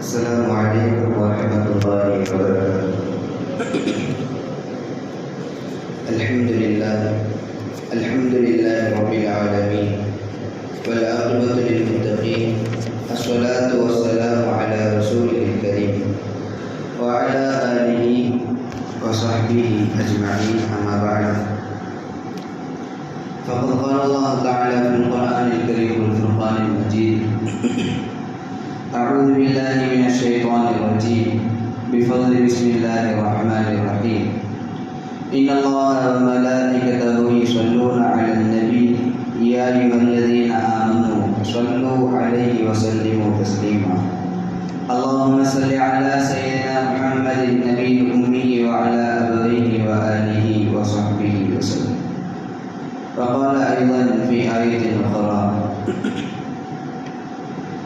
السلام عليكم ورحمة الله وبركاته. الحمد لله رب العالمين والعاقبة للمتقين الصلاة والسلام على رسوله الكريم وعلى آله وصحبه أجمعين. أما بعد، فقد قال الله تعالى في القرآن الكريم والفرقان المجيد: أعوذ بالله من الشيطان الرجيم، بفضل بسم الله الرحمن الرحيم. إن الله وملائكته يصلون على النبي يا أيها الذين آمنوا صلوا عليه وسلموا تسليما. اللهم صل على سيدنا محمد النبي الأمي وعلى آله وآله وصحبه وسلم. وقال أيضا في آية أخرى: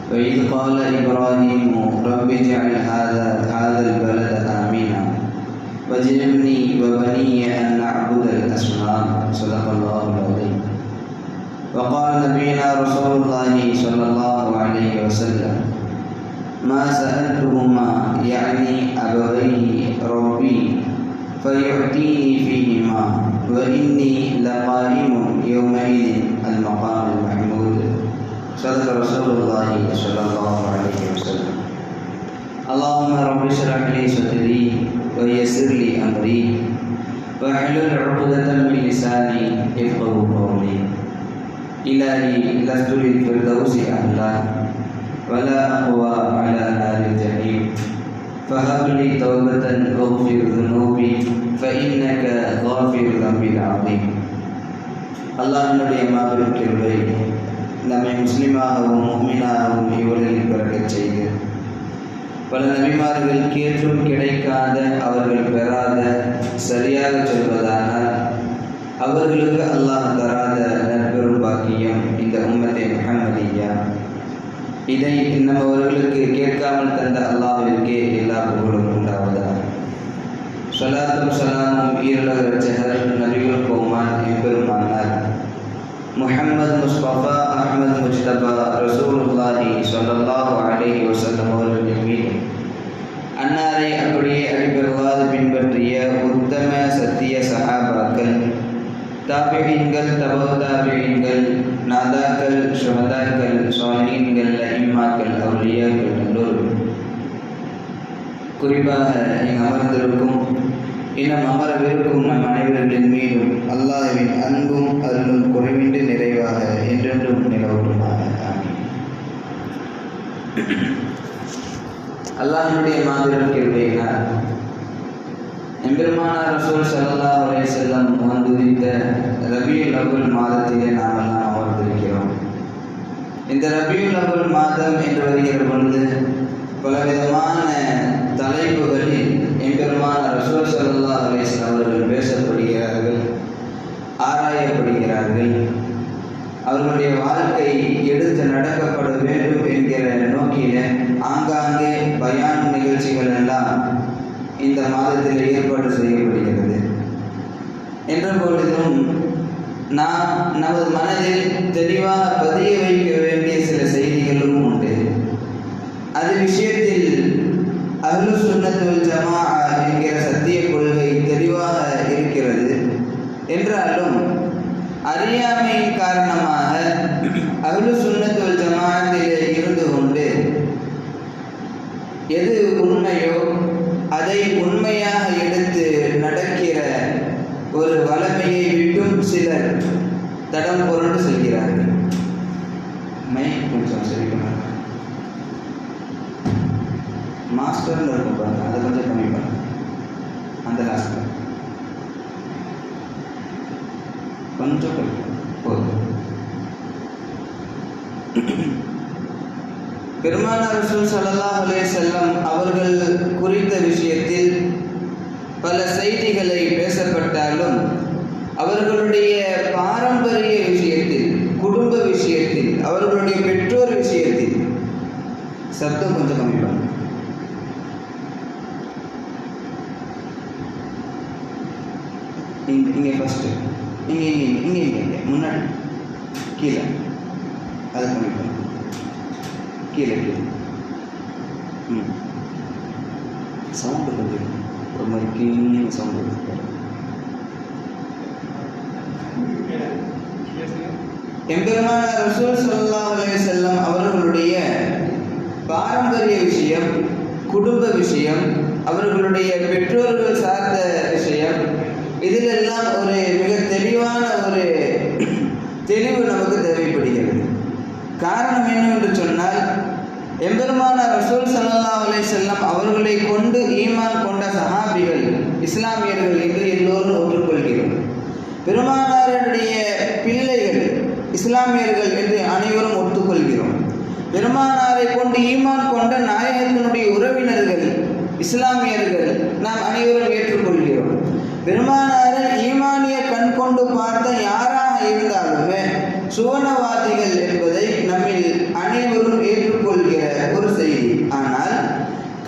وإذ قال إبراهيم رب اجعل هذا البلد آمنا واجنبني وبني أن نعبد الأصنام. صدق الله العظيم. وقال نبينا رسول الله صلى الله عليه وسلم: ما سألتهما يعني أبويه ربي فيعطيني فيهما وإني لقائم يومئذ المقام المحمود. صدق رسول الله صلى الله عليه وسلم. اللهم رب اشرح لي صدري ويسر لي أمري واحلل عقدة من لساني يفقهوا قولي. إلهي لست للفردوس أهلا ولا أقوى على نار الجحيم، فهب لي توبة واغفر ذنوبي فإنك غافر الذنب العظيم. அல்லாஹ்வுடைய மாபெரும் கிருபை நம்மை முஸ்லிமாகவும் முஃமினாகவும் இவ்வுலகில் பிறக்கச் செய்து பல நபிமார்கள் கேட்டும் கிடைக்காத, அவர்கள் பெறாத, சரியாக சொல்வதானால் அவர்களுக்கு அல்லாஹ் தராத நற்பெரும் பாக்கியம் இந்த உம்மத்தே முஹம்மதியா. இதை நம்மவர்களுக்கு கேட்காமல் தந்த அல்லாஹ்விற்கே எல்லா புகழும் உண்டாவதாக. ஸலாத்தும் ஸலாமும் ஈருலக இரட்சகர் நபிகள் கோமான் எம்பெருமானார் முஹம்மது முஸ்தபா அஹ்மது முஜ்தபா ரசூலுல்லாஹி ஸல்லல்லாஹு அலைஹி வஸல்லம் அவர்களின் மீது, அன்னாரை அப்படியே அடிபெறாது பின்பற்றிய உத்தம சத்திய சஹாபாக்கள், தாபிஈன்கள், தபவு தாபிஈன்கள், நாதாக்கள், ஷுஹதாக்கள், சாலிஹீன்கள், இம்மாக்கள், அவுலியாக்கள் எல்லோரும், குறிப்பாக இங்கு அமர்ந்திருக்கும் இன்னும் அமரவிருக்கும் நம் அனைவர்களின் மீதும் அல்லாஹ்வின் அன்பும் அருளும் குறைவின்றி நிறைவாக என்றென்றும் நிலவட்டுமாக. ஆமீன். அல்லாஹ்வுடைய மாபெரும் கிருபையினால் எம்பெருமானார் ரசூல் ஸல்லல்லாஹு அலைஹி வஸல்லம் வந்துதித்த ரபியுல் அவ்வல் மாதத்திலே நாம் எல்லாம் அமர்ந்திருக்கிறோம். இந்த ரபியுல் அவ்வல் மாதம் என்று வருகிற பொழுது பலவிதமான தலைப்புகளில் எம்பெருமானார் ரசூல் ஸல்லல்லாஹு அலைஹி வஸல்லம் அவர்கள் பேசப்படுகிறார்கள், ஆராயப்படுகிறார்கள். அவர்களுடைய வாழ்க்கை எடுத்து நடக்கப்பட வேண்டும் என்கிற நோக்கில ஆங்காங்கே பயான் நிகழ்ச்சிகள் எல்லாம் இந்த மாதத்தில் ஏற்பாடு செய்யப்படுகிறது. என்ற பொழுதும் நாம் நமது மனதில் தெளிவாக பதிய வைக்க வேண்டிய சில செய்திகளும் உண்டு. அது விஷயத்தில் அஹ்லு சுன்னத் வல் ஜமாஅ என்கிற சத்திய கொள்கை தெளிவாக இருக்கிறது. என்றாலும் அறியாமையின் காரணமாக அஹ்லு சுன்னத் வல் ஜமாஅத்திலே இருந்து கொண்டு எது உண்மையோ அதை உண்மையாக எடுத்து நடக்கிற ஒரு வளமையை விட்டும் சிலர் தடம் புரண்டு செல்கிறார்கள். கொஞ்சம் சரி பண்ண மாஸ்டர்னு இருக்கும் பாருங்க, அதை கொஞ்சம் கம்மி பண்ண, அந்த லாஸ்ட்ல கொஞ்சம் போதும். பெருமானார் ரசூல் ஸல்லல்லாஹு அலைஹி வஸல்லம் அவர்கள் குறித்த விஷயத்தில் பல செய்திகளை பேசப்பட்டாலும் அவர்களுடைய பாரம்பரிய விஷயத்தில், குடும்ப விஷயத்தில், அவர்களுடைய பெற்றோர் விஷயத்தில் சப்தம் கொஞ்சம் கம்மி பண்ண. இங்கே ஃபஸ்ட்டு இங்கே இங்கே இங்கே இங்கே முன்னாடி கீழே அதை கம்மி பண்ண, கீழே கீழே சவுண்டு கொஞ்சம் ஒரு மாதிரி கீழ் சவுண்டு. எம்பெருமான ரசூல் ஸல்லல்லாஹு அலைஹி வஸல்லம் அவர்களுடைய பாரம்பரிய விஷயம், குடும்ப விஷயம், அவர்களுடைய பெற்றோர்கள் சார்ந்த விஷயம், இதிலெல்லாம் ஒரு மிக தெளிவான ஒரு தெளிவு நமக்கு தேவைப்படுகிறது. காரணம் என்னவென்று சொன்னால், எம்பெருமான ரசூல் ஸல்லல்லாஹு அலைஹி வஸல்லம் அவர்களை கொண்டு ஈமான் கொண்ட சஹாபிகள் இஸ்லாமியர்கள் என்று எல்லோரும் ஒற்றுக்கொள்கிறோம். பெருமானாருடைய பிள்ளைகள் இஸ்லாமியர்கள் என்று அனைவரும் ஒத்துக்கொள்கிறோம். பெருமானாரை கொண்டு ஈமான் கொண்ட நாயகத்தினுடைய உறவினர்கள் இஸ்லாமியர்கள் நாம் அனைவரும் ஏற்றுக்கொள்கிறோம். பெருமானாரை ஈமானிய கண் கொண்டு பார்த்த யாராக இருந்தாலுமே சுவனவாதிகள் என்பதை நம்மில் அனைவரும் ஏற்றுக்கொள்கிற ஒரு செய்தி. ஆனால்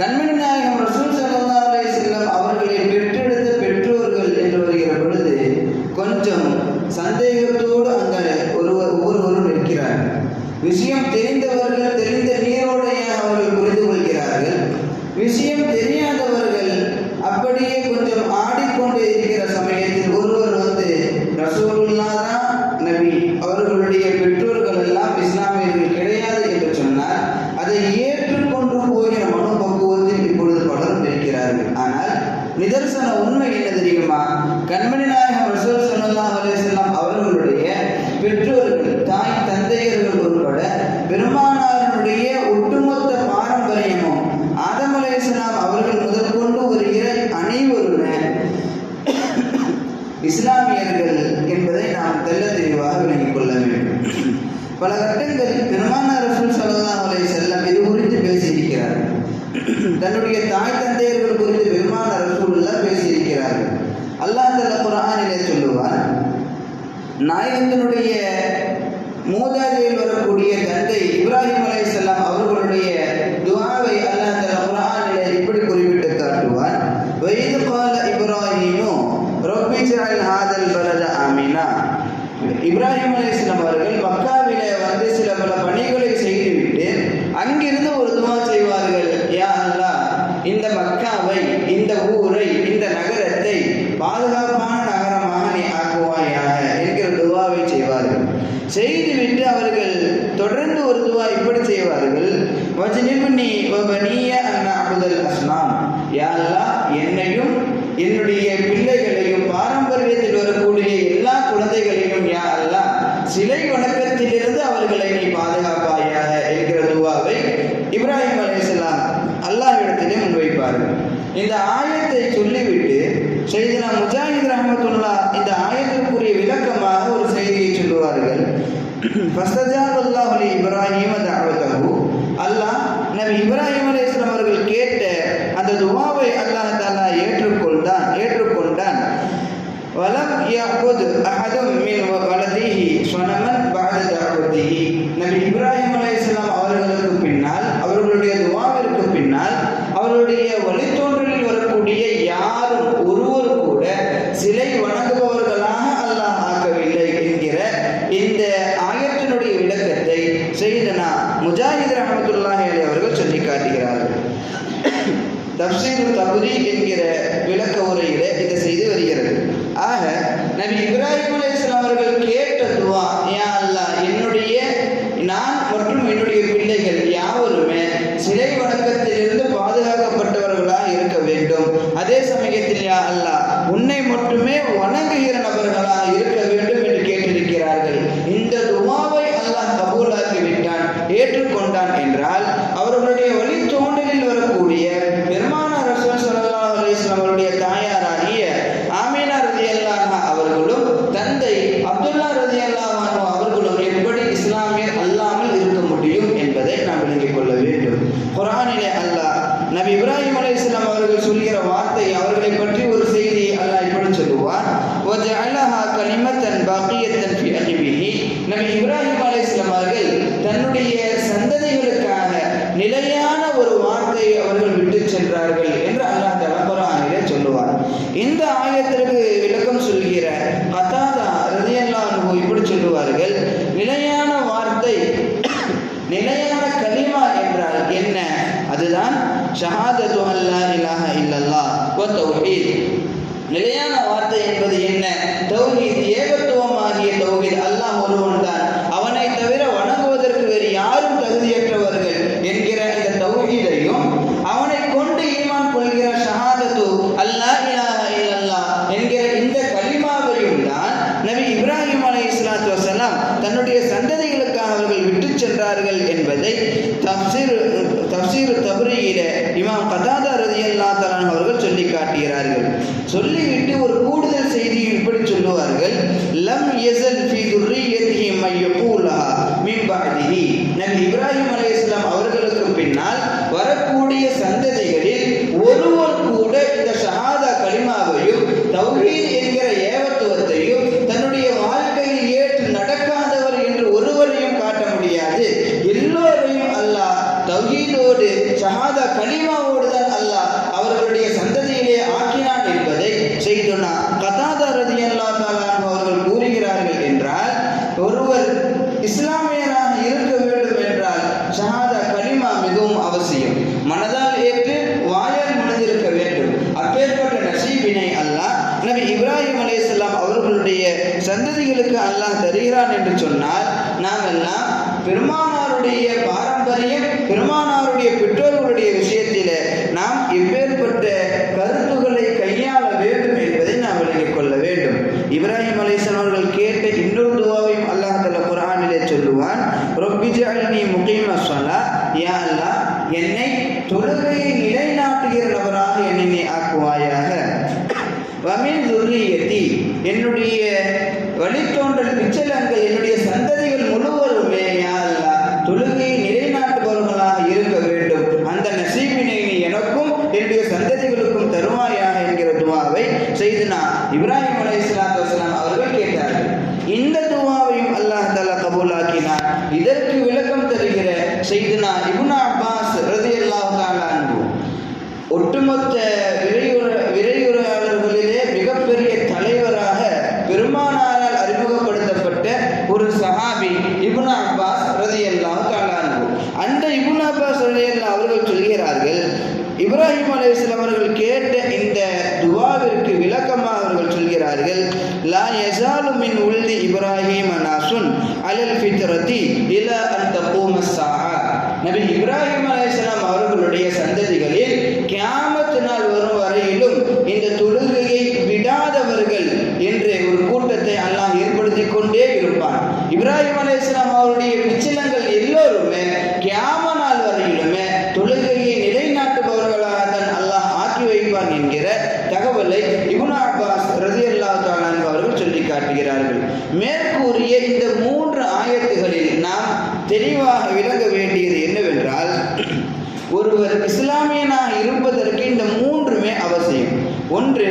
கண்மணி நாயகம் ரசூல் ஸல்லல்லாஹு அலைஹி வஸல்லம் அவர்களை பெற்றெடுத்த பெற்றோர்கள் என்று வருகிற பொழுது கொஞ்சம் சந்தேகத்தோடு அங்கே ஒவ்வொருவரும் இருக்கிறார்கள். விஷயம் தெரிந்தவர்கள் தெரிந்த நீரோடையாக அவர்கள் புரிந்து கொள்கிறார்கள். விஷயம் தெரியாதவர்கள் அப்படியே கொஞ்சம் ஆடிக்கொண்டு இருக்கிற சமயத்தில் ஒருவர் வந்து ரசூலுல்லாஹ் தான் நபி, அவர்களுடைய பெற்றோர்கள் எல்லாம் இஸ்லாமியர்கள் கிடையாது என்று சொன்னால் அதை ஏற்றுக்கொண்டு போகிற மனோபக்குவத்தில் இப்பொழுது பலரும் இருக்கிறார்கள். ஆனால் நிதர்சன உண்மை என்ன தெரியுமா? கண்மணி நாயகம் ரசூல் ஸல்லல்லாஹு அலைஹி வஸல்லம் அவர்களுடைய பெற்றோர்கள், தாய் தந்தையர்கள் உட்பட பெருமானாருடைய ஒட்டுமொத்த பாரம்பரியமும் ஆதம் அலைஹிஸ்ஸலாம் அவர்கள் முதல் கொண்டு வருகிற அனைவருமே இஸ்லாமியர்கள் என்பதை நாம் தெள்ள தெளிவாக விளங்கிக் கொள்ள வேண்டும். பல கட்டங்களில் பெருமானார் ரசூல் ஸல்லல்லாஹு அலைஹி வஸல்லம் இது குறித்து பேசியிருக்கிறார்கள். தன்னுடைய தாய் தந்தையர்கள் குறித்து பெருமானார் ரசூலுல்லாஹ் பேசியிருக்கிறார்கள். அல்லாஹ் தஆலா குர்ஆனிலே சொல்லுவார், நாயகத்தினுடைய மூதாதையில் வரக்கூடிய தந்தை இப்ராஹிம் அலைஹிஸ்ஸலாம் அவர்களுடைய துஆவை அல்லாஹ் தஆலா குர்ஆனிலே இப்படி குறிப்பிட்டு காட்டுவார், வஇத் கால இப்ராஹீமு ரப்பி ஜஅல் ஹாதல் பலத ஆமினா. இப்ராஹிம் அலைஹிஸ்ஸலாம் அவர்கள் மக்காவிலே வந்து சில பல பணிகளை செய்துவிட்டு அங்கிருந்து ஒரு துஆ செய்வார்கள், யா அல்லாஹ், இந்த மக்காவை, இந்த ஊரை, இந்த நகரத்தை பாதுகாப்பான நகரமாக நீ ஆக்குவாயாக என்கிற துஆவை செய்வார்கள். செய்துவிட்டு அவர்கள் தொடர்ந்து ஒரு துஆ இப்படி செய்வார்கள், வஜ்னிப்னி வபனிய அன் நஅபுதல் அஸ்னாம். யா அல்லாஹ், என்னையும் என்னுடைய பிள்ளைகளையும் பாரம்பரியத்தில் வரக்கூடிய எல்லா குழந்தைகளையும் யா அல்லாஹ் சிலை வணக்கத்திலிருந்து அவர்களை நீ பாதுகாப்பாயாக என்கிற துஆவை இப்ராஹிம் அலைஹிஸ்ஸலாம் அல்லாஹ்விடத்திலே முன்வைப்பார்கள். இந்த ஆயத்தை சொல்லிவிட்டு சையதுனா முஜாஹித் ரஹ்மத்துல்லாஹ் இந்த ஆயத்திற்குரிய விளக்கமாக ஒரு செய்தியை சொல்லுவார்கள். ஃபஸ்தஜாபல்லாஹு லி இப்ராஹீம தஅவதஹு. அல்லாஹ் நபி இப்ராஹிம் அலைஹிஸ்ஸலாம் அவர்கள் கேட்ட அந்த துஆவை அல்லாஹ் தஆலா ஏற்றுக்கொண்டான். வலம் யஅபுத் அஹதும் மின் வலதிஹி ஸனமன் பஅத தஅவதிஹி. நபி இப்ராஹிம் அலைஹிஸ்ஸலாம் அவர்களுக்கு பின்னால், அவர்களுடைய துஆவிற்கு பின்னால், அவருடைய வழித்தோன்றலில் வரக்கூடிய யாரும் ஒருவர் கூட சிலை வணங்குபவர்களாக அல்லாஹ் ஆக்கவில்லை என்கிற இந்த ஆயத்தினுடைய விளக்கத்தை சையதுனா முஜாஹித் ரஹ்மத்துல்லாஹி அலைஹி அவர்கள் சொல்லி காட்டுகிறார்கள். தஃப்சீர் தப்ரி என்கிற விளக்க உரையிலே இந்த செய்தி வருகிறது. ஆக நபி இப்ராஹிம் அலைஹிஸ்ஸலாம் அவர்கள் கேட்ட துஆ, யா அல்லாஹ், நான் மற்றும் என்னுடைய பிள்ளைகள் யாவருமே சிலை வணக்கத்திலிருந்து பாதுகாக்கப்பட்டவர்களாக இருக்க வேண்டும். அதே சமயத்தில் யா அல்லாஹ், உன்னை மட்டுமே வணங்குகிற நபர்களாக இருக்க வேண்டும் என்று கேட்டிருக்கிறார்கள். இந்த துஆவை அல்லாஹ் கபூலாக்கி விட்டான், ஏற்றுக்கொண்டான் என்றால் அவர்களுடைய வழித்தோன்றலில் வரக்கூடிய பெருமானார் ரசூல் ஸல்லல்லாஹு அலைஹி வஸல்லம் அவருடைய தாயாராகிய ஆமீனா ரலியல்லாஹு அன்ஹா அவர்களும் தந்தை அப்துல்லா ரலியல்லாஹு அன்ஹு அவர்களும் எப்படி இஸ்லாமியர் அல்லாமல் இருக்க முடியும் என்பதை நாம் விளங்கிக் கொள்ள வேண்டும். குர்ஆனிலே அல்லாஹ் நபி இப்ராஹிம் அலைஹிஸ்ஸலாம் அவர்கள் சொல்கிற வார்த்தை, அவர்களை பற்றி ஒரு செய்தி அல்லாஹ் இப்படி சொல்லுவார், வஜஅலஹா கலிமத்தன் பாகியத்தன் ஃபி அஹிபிஹி. நபி இப்ராஹிம் அலைஹிஸ்ஸலாம் அவர்கள் தன்னுடைய சந்ததிகளுக்காக நிலையான ஒரு வார்த்தையை அவர்கள் விட்டு சென்றார்கள் என்று அல்லாஹ் தஆலா குர்ஆனிலே சொல்லுவார். இந்த ஆயத்திற்கு விளக்கம் சொல்கிற கதாதா ரலியல்லாஹு அன்ஹு இப்படி சொல்லுவார்கள், நிலையான வார்த்தை, நிலையான கலிமா என்றால் என்ன? அதுதான் ஷஹாதத்து அல்லா இலாஹ இல்லல்லாஹ் வ தௌஹீத். நிலையான வார்த்தை என்பது என்ன? தௌஹீத், ஏகத்துவமாகிய தௌஹீத். அல்லாஹ் ஒருவன் தான், அவனை தவிர வணங்குவதற்கு வேறு யாரும் தகுதியற்றவர்கள் என்கிற இந்த தௌஹீதையும், அவனை கொண்டு ஈமான் கொள்கிற ஷஹாதத்து அல்லா இலாஹ இல்லல்லாஹ் என்கிற இந்த கலிமாவையும் தான் நபி இப்ராஹிம் அலைஹிஸ்ஸலாத்து வஸலாம் தன்னுடைய சந்ததிகளுக்காக அவர்கள் விட்டு சென்றார்கள் என்பதை தஃப்சீர் தப்ரீயிலே இமாம் கதாதா ரலியல்லாஹு தஆலா அவர்கள் சொல்லி காட்டுகிறார்கள். சொல்லிவிட்டு ஒரு கூடுதல் செய்தி இப்படி சொல்லுவார்கள், லம் யஸல் ஃபீ துர்ரிய்யத்திஹி மை யகூலஹா மின் பஅதிஹி. நபி இப்ராஹிம் அலைஹிஸ்ஸலாம் அவர்களுக்கு பின்னால் வரக்கூடிய சந்ததிகளில் ஒருவர் கூட இந்த ஷஹாதா கலிமாவையும் தௌஹீத் என்கிற ஏகத்துவத்தையும் தன்னுடைய வாழ்க்கையில் ஏற்று நடக்காதவர் என்று ஒருவரையும் காட்ட முடியாது. எல்லோரையும் அல்லாஹ் தௌஹீதோடு ஷஹாதா கலிமாவோடு தான் அல்லாஹ் அவர்களுடைய சந்ததியிலே ஆக்கினான் என்பதை செய்துனா கதாதா ரலியல்லாஹு தஆலா அவர்கள் கூறுகிறார்கள். என்றால் ஒருவர் இஸ்லாமியராக இருக்க வேண்டும் என்றால் ஷஹாதா கலிமா மிகவும் அவசியம். மனதால் ஏற்று வாயால் முனைந்திருக்க வேண்டும். அப்பேற்பட்ட நசீபினை அல்லாஹ் நபி இப்ராஹிம் அலைஹிஸ்ஸலாம் அவர்களுடைய சந்ததிகளுக்கு அல்லாஹ் தருகிறான் என்று சொன்னால், நாம் எல்லாம் பெருமானாருடைய பாரம்பரியம், பெருமானாருடைய பெற்றோர்களுடைய விஷயத்தில நாம் எப்பேற்பட்ட கருத்துக்களை கையாள வேண்டும் என்பதை நாம் விளங்கிக் கொள்ள வேண்டும். இப்ராஹிம் அலைஹிஸ்ஸலாம் அவர்கள் கேட்ட இன்னொரு துஆவையும் அல்லாஹ் தஆலா குர்ஆனிலே சொல்லுவான், ரப்பி ஜஅல்னி முகீமஸ் ஸலா, யா அல்லாஹ் என்னை தொழுகையை நிலைநாட்டுகிற நபராக என்னை ஆக்குவாயாக. வமின் துர்ரியத்தி, என்னுடைய வழித்தோன்றல் பிச்சலங்கள் என்னுடைய சந்ததிகள் முழுவதுமே யா அல்லாஹ் தொழுகையை நிலைநாட்டுபவர்களாக இருக்க வேண்டும். அந்த நசீபினை நீ எனக்கும் என்னுடைய சந்ததிகளுக்கும் தருவாயாக என்கிற துஆவை செய்துனா இப்ராஹிம் அலைஹிஸ்ஸலாத்து வஸலாம் அவர்கள் கேட்டார்கள். இந்த துஆவையும் அல்லாஹ் தஆலா கபூலாக்கினார். இதற்கு விளக்கம் தருகிற செய்துனா இப்னு அப்பாஸ் ரலியல்லாஹு தஆலா அன்ஹு ஒட்டுமொத்த விரைவுரையாளர்களிலே மிகப்பெரிய தலைவராக பெருமானாரால் அறிமுகப்படுத்தப்பட்ட ஒரு சஹாபி இப்னு அப்பாஸ் ரலியல்லாஹு தஆலா அன்ஹு. அந்த இப்னு அப்பாஸ் ரலியல்லாஹு அவர்கள் சொல்கிறார்கள், இப்ராஹிம் அலைஹிஸ்ஸலாம் அவர்கள் கேட்ட இந்த துஆவிற்கு விளக்கமாக அவர்கள் சொல்கிறார்கள், லா யஸாலு மின் உல்தி இப்ராஹிம் நாசுன் அலல் ஃபித்ரதி இலா அன் தகூமஸ் ஸாஆ. நபி இப்ராஹிம் அலைஹிஸ்ஸலாம் அவர்களுடைய சந்ததிகளில் கியாமத் நாள் வரும் வரையிலும் இந்த தொழுகையை விடாதவர்கள் என்று ஒரு கூட்டத்தை அல்லாஹ் ஏற்படுத்தி கொண்டே இருப்பான். இப்ராஹிம் அலைஹிஸ்ஸலாம் அவருடைய பிச்சலங்கள் எல்லோருமே கியாம நாள் வரையிலுமே தொழுகையை நிலைநாட்டுபவர்களாக தான் அல்லாஹ் ஆக்கி வைப்பான் என்கிற தகவலை இப்னு அப்பாஸ் ரலியல்லாஹு தஆலா அவர்கள் சொல்லி காட்டுகிறார்கள். மேற்கூறிய இந்த 3 ஆயத்துகளில் நாம் தெளிவாக விளங்க வேண்டியது என்னவென்றால், ஒருவர் இஸ்லாமியனாக இருப்பதற்கு இந்த 3மே அவசியம். ஒன்று,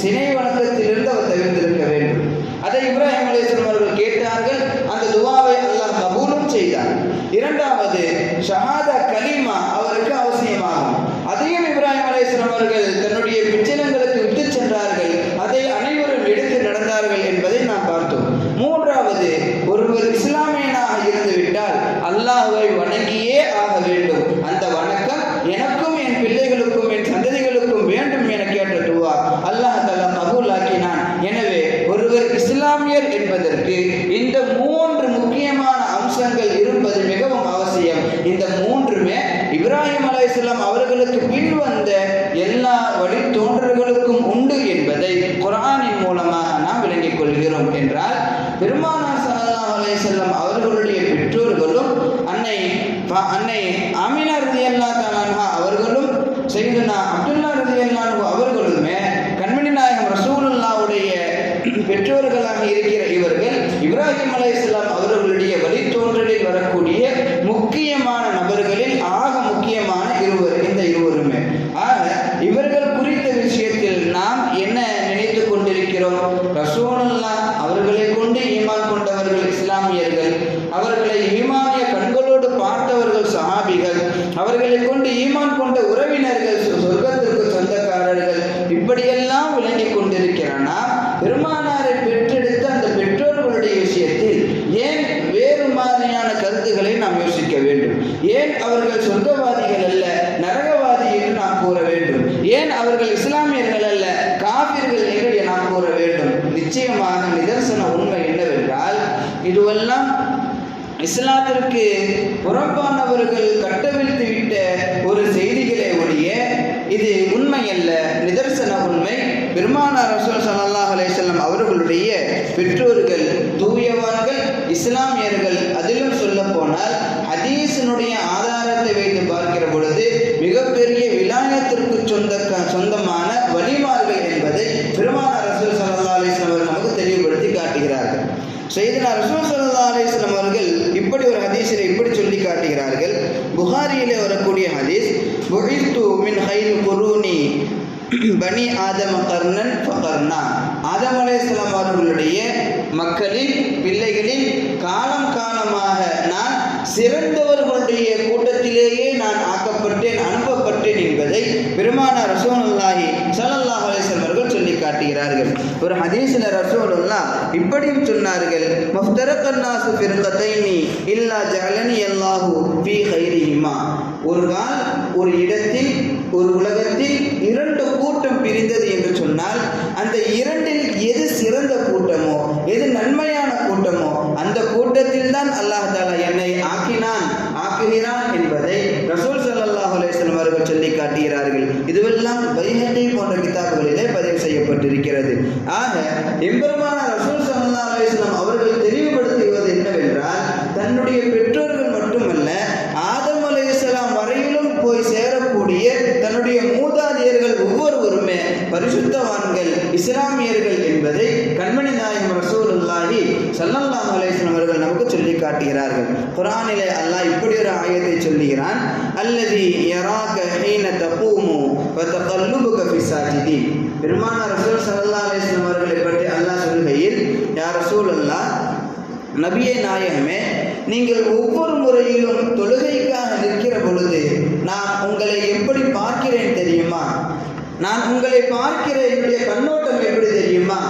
சினை வணக்கத்திலிருந்து அவர் தவிர்த்திருக்க வேண்டும். அதை இப்ராஹிம் அலைஹிஸ்ஸலாம் அவர்கள் கேட்டார்கள், அந்த துஆவை அல்லாஹ் கபூலும் செய்தார். இரண்டாவது, ஷஹாதா கலிமா அவருக்கு அவசியமாகும். அதையும் இப்ராஹிம் அலைஹிஸ்ஸலாம் அவர்கள் தன்னுடைய பிச்சலங்களுக்கு விட்டு சென்றார்கள். அதை அனைவரும் எடுத்து நடந்தார்கள் என்பதை நாம் பார்த்தோம். மூன்றாவது, ஒருவர் இஸ்லாமியனாக இருந்துவிட்டால் அல்லாஹ்வை வணங்கியே ஆக வேண்டும். அந்த வணக்கம் எனக்கும் என் பிள்ளைகளுக்கும் என் சந்ததிகளுக்கும் வேண்டும் என கேட்ட துஆ அல்லாஹ் தஆலா கபூலாக்கினான். எனவே ஒருவர் இஸ்லாமியர் என்பதற்கு இந்த 3 முக்கியமான அம்சங்கள் இருப்பது மிகவும் அவசியம். இந்த 3மே இப்ராஹிம் அலைஹிஸ்ஸலாம் அவர்களுக்கு பின் வந்த எல்லா வழித்தோன்றல்களுக்கும் உண்டு என்பதை குர்ஆனின் மூலமாக நாம் விளங்கிக் கொள்கிறோம். என்றால் பெருமானார் ஸல்லல்லாஹு அலைஹி வஸல்லம் அவர்களுடைய பெற்றோர்களும் அன்னை ஆமினா ரலியல்லாஹு தஆலா அன்ஹா அவர்களும் சையதுனா அப்துல்லா ரலியல்லாஹு அன்ஹு அவர்களுமே கண்மணி நாயகம் ரசூலுல்லாஹ்வுடைய பெற்றோர்களாக இருக்கிற இவர்கள் இப்ராஹிம் அலைஹிஸ்ஸலாம் அவர்களுடைய வழித்தோன்றலில் வரக்கூடிய முக்கியமான நபர்களில் ஆக முக்கியமான இந்த இருவருமே. ஆக இவர்கள் குறித்த விஷயத்தில் நாம் என்ன நினைத்து கொண்டிருக்கிறோம்? ரசூலுல்லாஹ் அவர்களை கொண்டு ஈமான் கொண்டவர்கள் இஸ்லாமியர்கள், அவர்களை ஈமானிய கண்களோடு பார்த்தவர்கள் சஹாபிகள், அவர்களை கொண்டு ஈமான் கொண்ட உறவினர்கள், சொர்க்கத்திற்கு சொந்தக்காரர்கள், இப்படியெல்லாம் விளங்கிக் கொண்டிருக்கிறனா பெருமானாரை பெற்றெடுத்த அந்த பெற்றோர்களுடைய விஷயத்தில் ஏன் வேறு மாதிரியான கருத்துக்களை நாம் யோசிக்க வேண்டும்? ஏன் அவர்கள் சொர்க்கவாதிகள் அல்ல, ஏன் அவர்கள் இஸ்லாமியர்கள் அல்ல, காபிர்கள் என்று நாம் கூற வேண்டும்? நிச்சயமாக நிதர்சன உண்மை என்னவென்றால், இதுவெல்லாம் இஸ்லாத்திற்கு புறம்பானவர்கள் கட்டவிழ்த்து விட்ட ஒரு செய்திகளே ஒழிய இது உண்மை அல்ல, நிதர்சன உண்மை. பெருமானார் ரசூல் ஸல்லல்லாஹு அலைஹி வஸல்லம் அவர்களுடைய பெற்றோர்கள் தூயவான்கள், இஸ்லாமியர்கள். அதிலும் சொல்ல போனால் ஹதீஸினுடைய ஆதாரத்தை வைத்து பார்க்கிற பொழுது மிகப்பெரிய விலாயத்திற்கு சொந்தமான வலிமார்கள் என்பதை பெருமானார் ரசூல் ஸல்லல்லாஹு அலைஹி வஸல்லம் அவர்கள் நமக்கு தெளிவுபடுத்தி காட்டுகிறார்கள். சையதுனா ரசூல் ஸல்லல்லாஹு அலைஹி வஸல்லம் அவர்கள் இப்படி ஒரு ஹதீஸில் இப்படி சொல்லி காட்டுகிறார்கள். புகாரியிலே வரக்கூடிய ஹதீஸ், புஇத்து மின் கைல் குரூனி பனி ஆதம கர்ணன் ஃபகர்னா. ஆதம் அலைஹிஸ்ஸலாம் அவர்களுடைய மக்களின் பிள்ளைகளின் காலம் காலமாக நான் சிறந்தவர்களுடைய கூட்டத்திலேயே நான் ஆக்கப்பட்டேன், அனுப்பப்பட்டேன் என்பதை பெருமானார் ரசூலுல்லாஹி ஸல்லல்லாஹு அலைஹி வஸல்லம் அவர்கள் சொல்லி காட்டுகிறார்கள். ஒரு ஹதீஸில் ரசூலுல்லாஹ் இப்படியும் சொன்னார்கள், மஃப்தரக்கன் நாஸு ஃபிர்கத்தைனி இல்லா ஜஅலனி அல்லாஹு ஃபீ கைரிஹிமா. ஒரு கால், ஒரு இடத்தில், ஒரு உலகத்தில் இரண்டு கூட்டம் பிரிந்தது என்று சொன்னால் அந்த இரண்டில் எது சிறந்த கூட்டமோ, எது நன்மையான கூட்டமோ அந்த கூட்டத்தில் தான் அல்லாஹ் தஆலா என்னை ஆக்குகிறான் என்பதை ரசூல் ஸல்லல்லாஹு அலைஹி வஸல்லம் அவர்கள் சொல்லி காட்டுகிறார்கள். இதுவெல்லாம் பைஹகி போன்ற கிதாபுகளிலே பதிவு செய்யப்பட்டிருக்கிறது. ஆக எம்பெருமானார் ரசூல் ஸல்லல்லாஹு அலைஹி வஸல்லம் அவர்கள் தெளிவுபடுத்துவது என்னவென்றால், தன்னுடைய பெற்றோர்கள் மட்டுமல்ல, ஆதம் அலைஹிஸ்ஸலாம் வரையிலும் போய் சேரக்கூடிய தன்னுடைய மூதாதையர்கள் ஒவ்வொருவருமே பரிசுத்தவான்கள், இஸ்லாமியர்கள் என்பதை கண்மணி நாயகம் ரசூலுல்லாஹி ஸல்லல்லாஹு அலைஹி வஸல்லம் அவர்கள் நமக்கு சொல்லி காட்டுகிறார்கள். குர்ஆனிலே அல்லாஹ் இப்படி ஒரு ஆயத்தை சொல்லுகிறான், அல்லதி யராக ஹீன தகூமு வ தகல்லுபுக ஃபி சாஜிதீன். பெருமானார் ரசூல் ஸல்லல்லாஹு அலைஹி வஸல்லம் அவர்களை பற்றி அல்லாஹ் சொல்கையில், யா ரசூலல்லாஹ், நபியே நாயகமே, நீங்கள் ஒவ்வொரு முறையிலும் தொழுகைக்காக நிற்கிற பொழுது நான் உங்களை எப்படி பார்க்கிறேன் தெரியுமா? நான் உங்களை பார்க்கிற என்னுடைய கண்ணோட்டம் எப்படி தெரியுமா?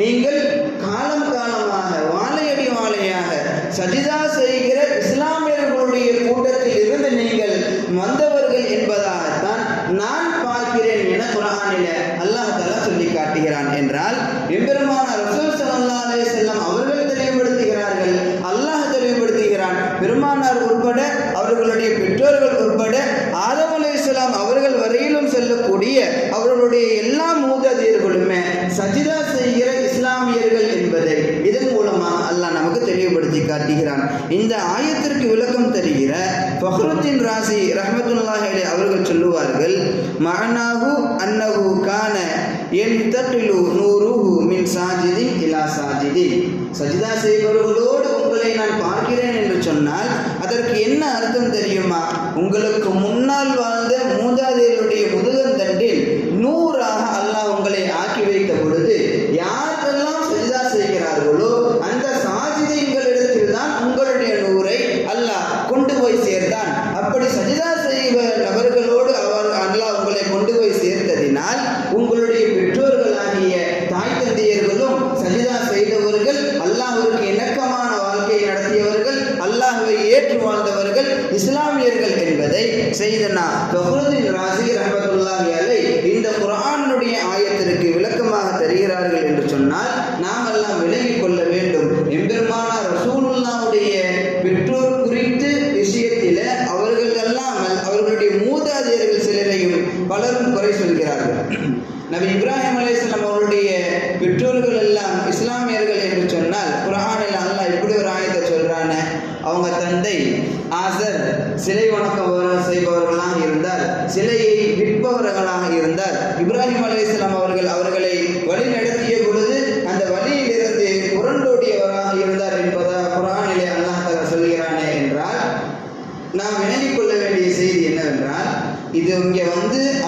நீங்கள் காலம் காலமாக வாழையடி வாழையாக சஜிதா செய்கிற இஸ்லாமியர்களுடைய கூட்டத்தில் இருந்து நீங்கள் வந்தவர்கள் என்பதாகத்தான் நான் பார்க்கிறேன் என குர்ஆனிலே அல்லாஹ் தஆலா சொல்லி காட்டுகிறான். என்றால் எம்பெருமானார் ரசூல் ஸல்லல்லாஹு அலைஹி வஸல்லம் அவர்கள் தெளிவுபடுத்துகிறார்கள், அல்லாஹ் தெளிவுபடுத்துகிறான். பெருமானார் உட்பட, அவர்களுடைய பெற்றோர்கள் உட்பட, ஆதம் அலைஹிஸ்ஸலாம் அவர்கள் வரையிலும் செல்லக்கூடிய அவர்களுடைய எல்லா மூதாதையர்களுமே சஜிதா செய்கிற இஸ்லாமியர்கள் என்பதை இதன் மூலமாக அல்லாஹ் நமக்கு தெளிவுபடுத்தி காட்டுகிறான். இந்த ஆயத்திற்கு விளக்கம் தருகிற ஃபக்ருத்தீன் ராஸி ரஹ்மத்துல்லாஹி அலைஹி அவர்கள் சொல்லுவார்கள், மஅனாஹு அன்னஹு கான யன்தகிலு நூருஹு மின் சாஜிதின் இலா சாஜிதின். சஜிதா செய்பவர்களோடு உங்களை நான் பார்க்கிறேன் என்று சொன்னால் அதற்கு என்ன அர்த்தம் தெரியுமா? உங்களுக்கு முன்னால் வாழ்ந்த மூதாதையருடைய முதுகந்தண்டில் நூறாக அல்லாஹ் உங்களை ஆக்கி வைத்த பொழுது யாரெல்லாம் சஜிதா செய்கிறார்களோ அந்த சாஜிதீன்களிடத்தில் தான் உங்களுடைய நூரை அல்லாஹ் கொண்டு போய் சேர்த்தான். அப்படி சஜிதா செய்வ நபர்களோடு அல்லாஹ் உங்களை கொண்டு போய் சேர்த்ததினால் உங்களுடைய பெற்றோர்களாகிய தாய் தந்தையர்களும் சஜிதா செய்தவர்கள், அல்லாஹ்விற்கு இணக்கமான வாழ்க்கையை நடத்தியவர்கள், அல்லாஹ்வை ஏற்று வாழ்ந்தவர்கள் இஸ்லாமியர்கள் என்பதை சையதுனா ஃபக்ருத்தீன் ராஸி ரஹ்மத்துல்லாஹி அலைஹி இந்த குர்ஆனுடைய ஆயத்திற்கு விளக்கமாக தருகிறார்கள் என்று சொன்னால் நாம் எல்லாம் விலகிக் கொள்ள வேண்டும். எம்பெருமானார் ரசூலுல்லாஹ்வுடைய பெற்றோர் குறித்து விஷயத்தில் அவர்கள் அல்லாமல் அவர்களுடைய மூதாதையர்கள் சிலரையும் பலரும் குறை சொல்கிறார்கள். நபி இப்ராஹிம் அலைஹிஸ்ஸலாம் அவருடைய பெற்றோர்கள் எல்லாம் இஸ்லாமியர்கள் என்று சொன்னால் குர்ஆனில் அல்லாஹ் இப்படி ஒரு ஆயத்தை சொல்றானே, அவங்க தந்தை ஆசர் சிலை வணக்கம் செய்பவர்களாக இருந்தார், சிலையை விற்பவர்களாக இருந்தார். இப்ராஹிம் அலைஹிஸ்ஸலாம் அவர்கள் அவர்களை வழி நடத்திய பொழுது அந்த வழியிலிருந்து புரண்டோடியவராக இருந்தார் என்பதாக குர்ஆனிலே அல்லாஹ் தஆலா சொல்கிறானே என்றால் நாம் விளங்கிக் கொள்ள வேண்டிய செய்தி என்னவென்றால், இது இங்கே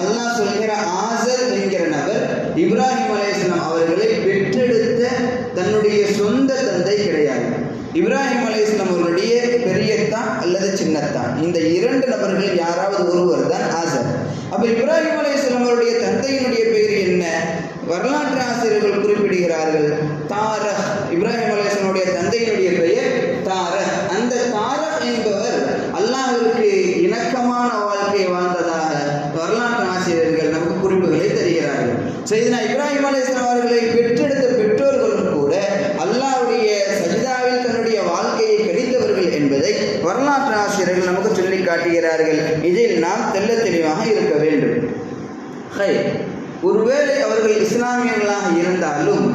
அல்லாஹ் சொல்கிற ஆசர் என்கிற நபர் இப்ராஹிம் அலைஹிஸ்ஸலாம் அவர்களை பெற்றெடுத்த தன்னுடைய சொந்த தந்தை கிடையாது. இப்ராஹிம் அலைஹிஸ்ஸலாம் அவர்களுடைய பெரியத்தான் அல்லது சின்னத்தான், இந்த இரண்டு நபர்கள் யாராவது ஒருவர் தான் ஆசர். அப்ப இப்ராஹிம் அலைஹிஸ்ஸலாம் அவருடைய தந்தையினுடைய பெயர் என்ன? வரலாற்று ஆசிரியர்கள் குறிப்பிடுகிறார்கள், தாரக். இப்ராஹிம் அலைஹிஸ்ஸலாமுடைய தந்தையினுடைய பெயர் தாரக். அந்த தாரக் என்பவர் அல்லாஹ்விற்கு இணக்கமான வாழ்க்கை வாழ்ந்ததாக வரலாற்று ஆசிரியர்கள் நமக்கு குறிப்பு சையதுனா இப்ராஹிம் அலைஹிஸ்ஸலாம் அவர்களை பெற்றெடுத்த பெற்றோர்களும் கூட அல்லாஹ்வுடைய சஜிதாவில் தன்னுடைய வாழ்க்கையை கழித்தவர்கள் என்பதை வரலாற்று ஆசிரியர்கள் நமக்கு சொல்லி காட்டுகிறார்கள். இதில் நாம் தெள்ள தெளிவாக இருக்க வேண்டும். ஒருவேளை அவர்கள் இஸ்லாமியர்களாக இருந்தாலும்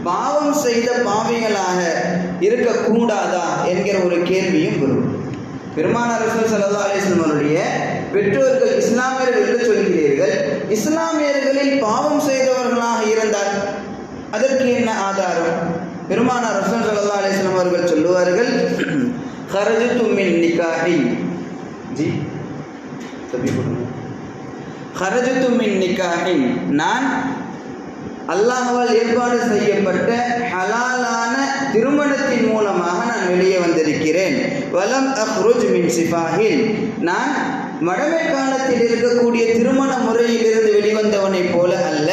பாவம் செய்த பாவிகளாக இருக்கக்கூடாதா என்கிற ஒரு கேள்வியும் வரும். பெருமானார் ரசூல் ஸல்லல்லாஹு அலைஹி வஸல்லம் அவருடைய பெற்றோர்கள் இஸ்லாமியர்கள் என்று சொல்கிறீர்கள். இஸ்லாமியர்களில் பாவம் செய்தவர்களாக இருந்தால் அதற்கு என்ன ஆதாரம்? பெருமானார் ரசூல் ஸல்லல்லாஹு அலைஹி வஸல்லம் அவர்கள் சொல்லுவார்கள், "ஹரஜது மின் நிகாஹின் ஹரஜத்து மின் நிகாஹின், நான் அல்லாஹ்வால் ஏற்பாடு செய்யப்பட்ட ஹலாலான திருமணத்தின் மூலமாக நான் வெளியே வந்திருக்கிறேன். வலம் அஹ்ருஜ் மின் சிஃபாஹின், நான் மடமை காலத்தில் இருக்கக்கூடிய திருமண முறையிலிருந்து வெளிவந்தவனை போல அல்ல,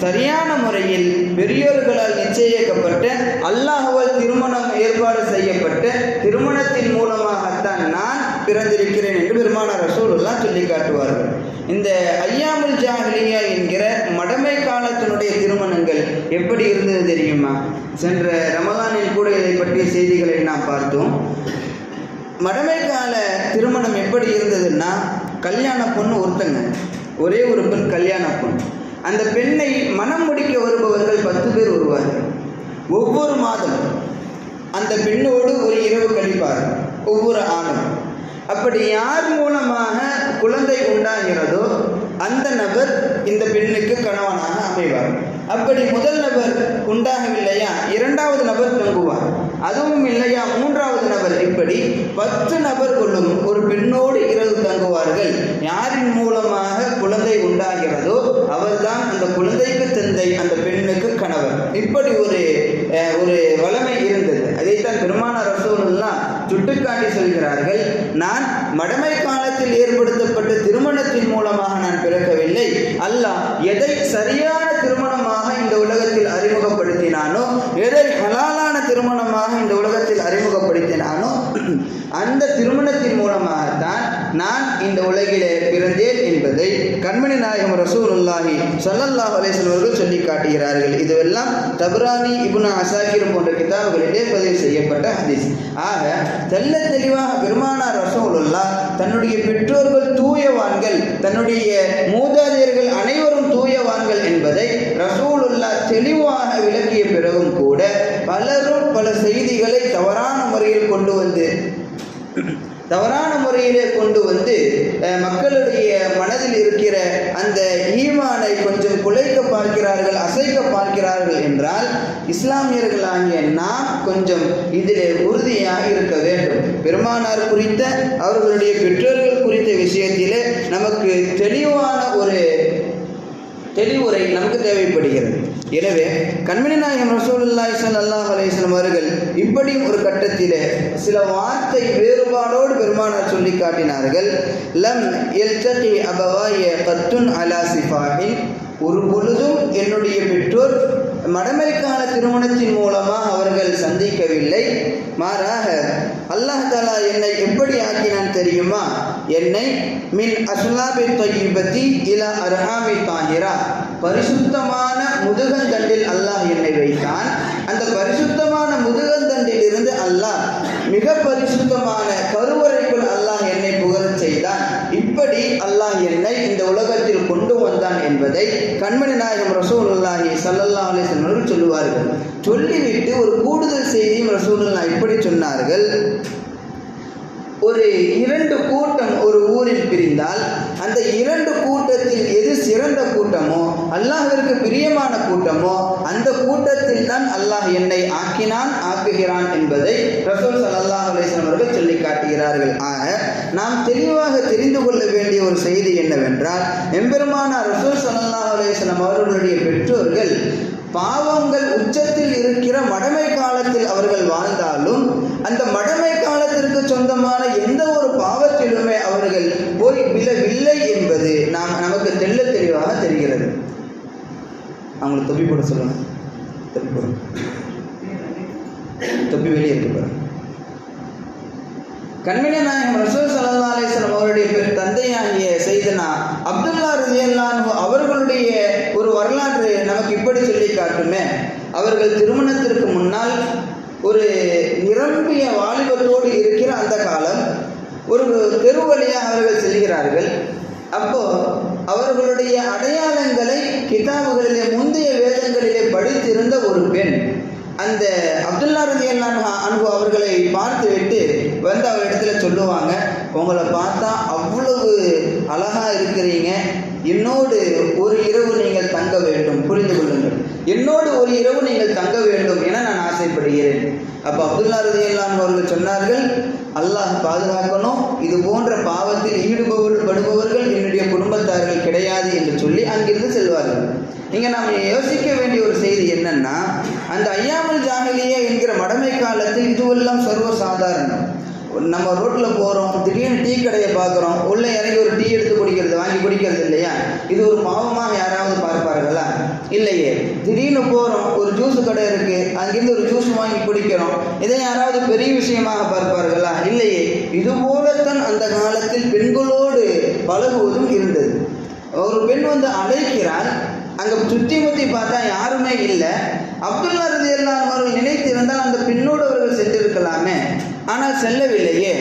சரியான முறையில் பெரியோர்களால் நிச்சயிக்கப்பட்ட அல்லாஹ்வால் திருமணம் ஏற்பாடு செய்யப்பட்ட திருமணத்தின் மூலமாகத்தான் நான் பிறந்திருக்கிறேன் என்று பெருமானார் ரசூலுல்லாஹ் சொல்லி காட்டுவார்கள். இந்த ஐயாமுல் ஜாஹிலியா என்கிற மடமை காலத்தினுடைய திருமணங்கள் எப்படி இருந்தது தெரியுமா? சென்ற ரமலானில் கூட இதை பற்றிய செய்திகளை நாம் பார்த்தோம். மடமை கால திருமணம் எப்படி இருந்ததுன்னா, கல்யாண பொண்ணு ஒருத்தங்க, ஒரே ஒரு பெண் கல்யாண பொண். அந்த பெண்ணை மனம் முடிக்க வருபவர்கள் 10 பேர் வருவார்கள். ஒவ்வொரு மாதம் அந்த பெண்ணோடு ஒரு இரவு கழிப்பார் ஒவ்வொரு ஆணும். அப்படி யார் மூலமாக குழந்தை உண்டாகிறதோ அந்த நபர் இந்த பெண்ணுக்கு கணவனாக அமைவார். அப்படி முதல் நபர் உண்டாகவில்லையா, 2வது நபர் தங்குவார். அதுவும் இல்லையா, 3வது நபர். இப்படி 10 நபர்களும் ஒரு பெண்ணோடு இரவு தங்குவார்கள். யாரின் மூலமாக குழந்தை உண்டாகிறதோ அவர்தான் அந்த குழந்தைக்கு தந்தை, அந்த பெண்ணுக்கு கணவர். இப்படி ஒரு வளமை இருந்தது. அதைத்தான் பெருமானார் ரசூலுல்லாஹ் சுட்டுக்காட்டி சொல்கிறார்கள், நான் மடமை காலத்தில் ஏற்படுத்தப்பட்ட திருமணத்தின் மூலமாக நான் பிறக்கவில்லை. அல்லாஹ் எதை சரியான திருமணமாக இந்த உலகத்தில் அறிமுகப்படுத்தினானோ, எதை ஹலாலான திருமணமாக இந்த உலகத்தில் அறிமுகப்படுத்தினானோ அந்த திருமணத்தின் மூலமாகத்தான் நான் இந்த உலகிலே பிறந்தேன் என்பதை கண்மணி நாயகம் ரசூலுல்லாஹி ஸல்லல்லாஹு அலைஹி வஸல்லம் அவர்கள் சொல்லி காட்டுகிறார்கள். இதுவெல்லாம் தபரானி, இப்னு அசாகிர் போன்ற கிதாபுகளிலே பதிவு செய்யப்பட்ட ஹதீஸ். ஆக தெள்ள தெளிவாக பெருமானார் ரசூலுல்லாஹ் தன்னுடைய பெற்றோர்கள் தூயவான்கள், தன்னுடைய மூதாதையர்கள் அனைவரும் தூயவான்கள் என்பதை ரசூலுல்லாஹ் தெளிவாக விளக்கிய பிறகும் கூட பலரும் பல செய்திகளை தவறான முறையில் கொண்டு வந்து மக்களுடைய மனதில் இருக்கிற அந்த ஈமானை கொஞ்சம் குலைக்க பார்க்கிறார்கள், அசைக்க பார்க்கிறார்கள் என்றால் இஸ்லாமியர்களாகிய நாம் கொஞ்சம் இதிலே உறுதியாக இருக்க வேண்டும். பெருமானார் குறித்த, அவர்களுடைய பெற்றோர்கள் குறித்த விஷயத்திலே நமக்கு தெளிவான ஒரு தெளிவுரை நமக்கு தேவைப்படுகிறது. எனவே கண்மணி நாயகம் ரசூலுல்லாஹி ஸல்லல்லாஹு அலைஹி வஸல்லம் அவர்கள் இப்படி ஒரு கட்டத்திலே சில வார்த்தை வேறுபாடோடு பெருமானார் சொல்லி காட்டினார்கள். லம் யல்தகி அபவாய கத்துன் அலா சிஃபாஹின், ஒரு பொழுதும் என்னுடைய பெற்றோர் மடமைக்கான திருமணத்தின் மூலமாக அவர்கள் சந்திக்கவில்லை. மாறாக அல்லாஹ் தஆலா என்னை எப்படி ஆக்கினான் தெரியுமா? என்னை மின் அஸ்லாபி தய்யிபதி இலா அர்ஹாமி தாஹிரா, பரிசுத்தமான முதுகந்தண்டில் அல்லாஹ் என்னை வைத்தான். அந்த பரிசுத்தமான முதுகந்தண்டில் இருந்து அல்லாஹ் மிக பரிசுத்தமான கருவறைக்குள் அல்லாஹ் என்னை புகழச் செய்தான். இப்படி அல்லாஹ் என்னை இந்த உலகத்தில் கொண்டு வந்தான் என்பதை கண்மணி நாயகம் ரசூலுல்லாஹி ஸல்லல்லாஹு அலைஹி வஸல்லம் அவர்கள் சொல்லுவார்கள். சொல்லிவிட்டு ஒரு கூடுதல் செய்தியும் ரசூலுல்லாஹ் இப்படி சொன்னார்கள், ஒரு 2 கூட்டம் ஒரு ஊரில் பிரிந்தால் அந்த 2 கூட்டத்தில் எது சிறந்த கூட்டமோ, அல்லாஹ்விற்கு பிரியமான கூட்டமோ, அந்த கூட்டத்தில் தான் அல்லாஹ் என்னை ஆக்குகிறான் என்பதை ரசூல் ஸல்லல்லாஹு அலைஹி வஸல்லம் அவர்கள் சொல்லி காட்டுகிறார்கள். ஆக நாம் தெளிவாக தெரிந்து கொள்ள வேண்டிய ஒரு செய்தி என்னவென்றால், எம்பெருமானார் ரசூல் ஸல்லல்லாஹு அலைஹி வஸல்லம் அவர்களுடைய பெற்றோர்கள் பாவங்கள் உச்சத்தில் இருக்கிற மடமை காலத்தில் அவர்கள் வாழ்ந்தாலும் அந்த மடமை காலத்திற்கு சொந்தமான எந்த ஒரு பாவத்திலுமே அவர்கள் போய் விழவில்லை என்பது நமக்கு தெள்ள தெளிவாக தெரிகிறது. அவங்களுக்கு தொப்பி போட சொல்லுங்க, தொப்பி வெளியே இருக்கு பாருங்க. கண்மணி நாயகம் ரசூல் ஸல்லல்லாஹு அலைஹி வஸல்லம் அவருடைய தந்தையாகிய சையதுனா அப்துல்லா ரலியல்லாஹு அன்ஹு அவர்களுடைய ஒரு வரலாற்று நமக்கு இப்படி சொல்லி காட்டுமே, அவர்கள் திருமணத்திற்கு முன்னால் ஒரு நிரம்பிய வாலிபத்தோடு இருக்கிற அந்த காலம், ஒரு தெரு வழியாக அவர்கள் செல்கிறார்கள். அப்போ அவர்களுடைய அடையாளங்களை கிதாபுகளிலே, முந்தைய வேதங்களிலே படித்திருந்த ஒரு பெண் அந்த அப்துல்லா ரலியல்லாஹு அன்ஹு அவர்களை பார்த்து விட்டு வந்து அவரிடத்துல சொல்லுவாங்க, உங்களை பார்த்தா அவ்வளவு அழகா இருக்கிறீங்க, என்னோடு ஒரு இரவு நீங்கள் தங்க வேண்டும், புரிந்து கொள்ளுங்கள், என்னோடு ஒரு இரவு நீங்கள் தங்க வேண்டும் என நான் ஆசைப்படுகிறேன். அப்போ அப்துல்லா ரலியல்லாஹு அன்ஹு அவர்கள் சொன்னார்கள், அல்லாஹ் பாதுகாக்கணும், இது போன்ற பாவத்தில் ஈடுபடுபவர்கள் என்னுடைய குடும்பத்தார்கள் கிடையாது என்று சொல்லி அங்கிருந்து செல்வார்கள். இங்கே நாம் யோசிக்க வேண்டிய ஒரு செய்தி என்னன்னா, அந்த ஐயாமுல் ஜாஹிலியா என்கிற மடமை காலத்தில் இதுவெல்லாம் சர்வசாதாரணம். நம்ம ரோட்டில் போகிறோம், திடீர்னு டீ கடையை பார்க்குறோம், உள்ளே இறங்கி ஒரு டீ எடுத்து குடிக்கிறது, வாங்கி குடிக்கிறது இல்லையா? இது ஒரு பாவமாக யாராவது பார்ப்பார்களா? இல்லையே. திடீர்னு போகிறோம், ஒரு ஜூஸ் கடை இருக்குது, அங்கிருந்து ஒரு ஜூஸ் வாங்கி குடிக்கிறோம், இதை யாராவது பெரிய விஷயமாக பார்ப்பார்களா? இல்லையே. இதுபோலத்தான் அந்த காலத்தில் பெண்களோடு பழகுவதும் இருந்தது. ஒரு பெண் வந்து அழைக்கிறார், அங்கே சுற்றி முற்றி பார்த்தா யாருமே இல்லை. அப்துல்லா ரலியல்லாஹு அவர்கள் நினைத்திருந்தால் அந்த பெண்ணோடு அவர்கள் சென்றிருக்கலாமே, ஆனால் செல்லவில்லையே.